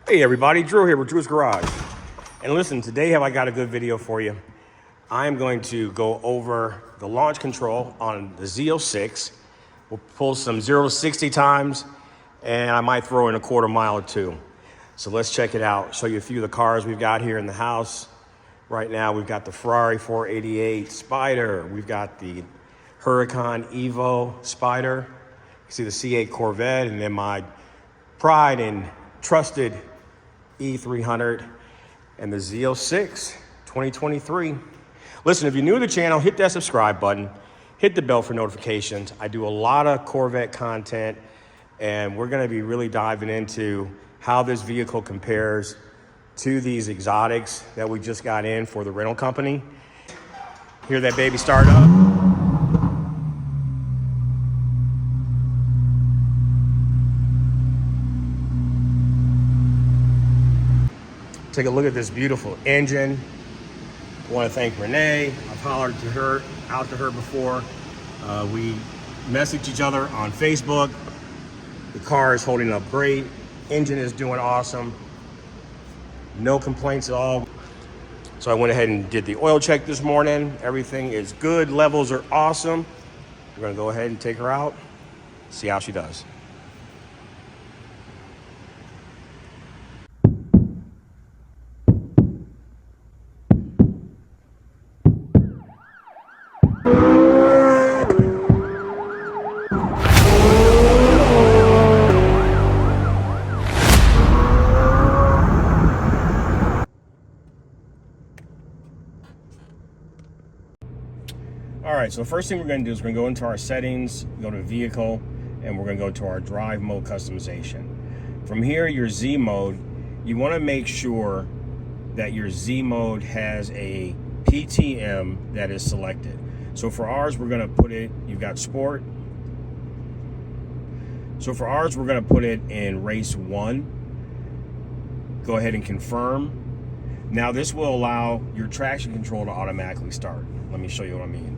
Hey everybody, Drew here with Drew's Garage. And listen, today I got a good video for you. I'm going to go over the launch control on the Z06. We'll pull some 0 to 60 times, and I might throw in a quarter mile or two. So let's check it out. Show you a few of the cars we've got here in the house. Right now we've got the Ferrari 488 Spider. We've got the Huracan Evo Spider. You see the C8 Corvette, and then my pride and trusted E300 and the Z06 2023. Listen, if you're new to the channel, hit that subscribe button, hit the bell for notifications. I do a lot of Corvette content, and we're going to be really diving into how this vehicle compares to these exotics that we just got in for the rental company. Hear that baby start up? Take a look at this beautiful engine. I want to thank Renee. I've hollered out to her before. We messaged each other on Facebook. The car is holding up great. Engine is doing awesome. No complaints at all. So I went ahead and did the oil check this morning. Everything is good. Levels are awesome. We're going to go ahead and take her out, see how she does. All right, so the first thing we're going to do is we're going to go into our settings, go to vehicle, and we're going to go to our drive mode customization. From here, your Z mode, you want to make sure that your Z mode has a PTM that is selected. So for ours, we're going to put it, you've got sport. So for ours, we're going to put it in race 1. Go ahead and confirm. Now this will allow your traction control to automatically start. Let me show you what I mean.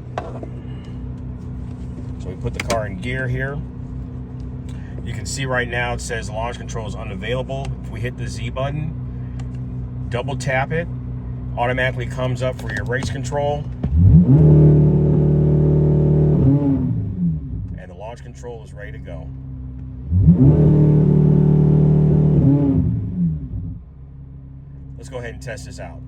So we put the car in gear here. You can see right now it says launch control is unavailable. If we hit the Z button, double tap it, automatically comes up for your race control. And the launch control is ready to go. Let's go ahead and test this out.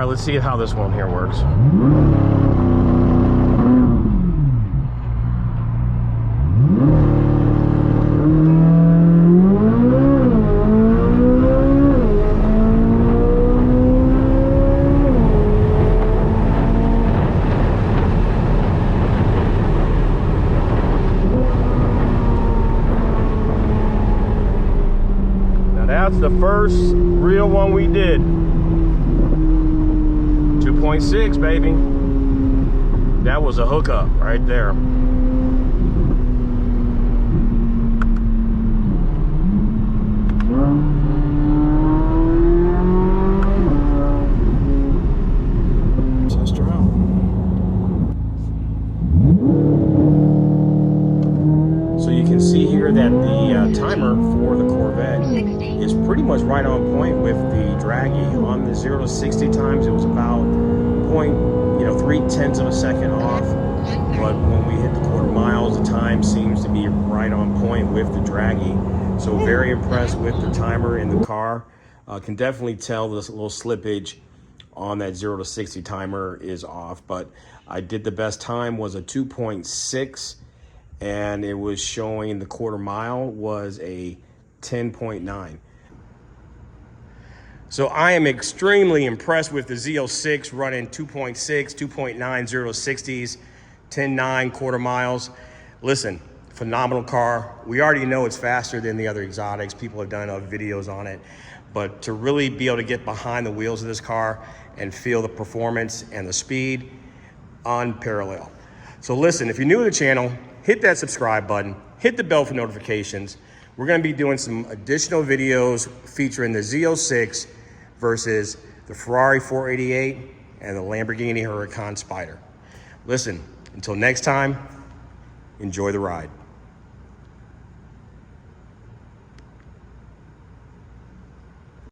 right, let's see how this one here works. That's the first real one we did. 2.6, baby. That was a hookup right there. Test her out. So you can see here that the timer for the Corvette is pretty much right on point with the Draggy. On the 0 to 60 times, it was about 0.3 of a second off. But when we hit the quarter miles, the time seems to be right on point with the Draggy. So very impressed with the timer in the car. Can definitely tell this little slippage on that 0 to 60 timer is off. But I did the best time was a 2.6, and it was showing the quarter mile was a 10.9. So I am extremely impressed with the Z06 running 2.6, 2.9, 0 to 60s, 10.9 quarter miles. Listen, phenomenal car. We already know it's faster than the other exotics. People have done other videos on it. But to really be able to get behind the wheels of this car and feel the performance and the speed, unparalleled. So listen, if you're new to the channel, hit that subscribe button, hit the bell for notifications. We're gonna be doing some additional videos featuring the Z06 versus the Ferrari 488 and the Lamborghini Huracan Spider. Listen, until next time, enjoy the ride.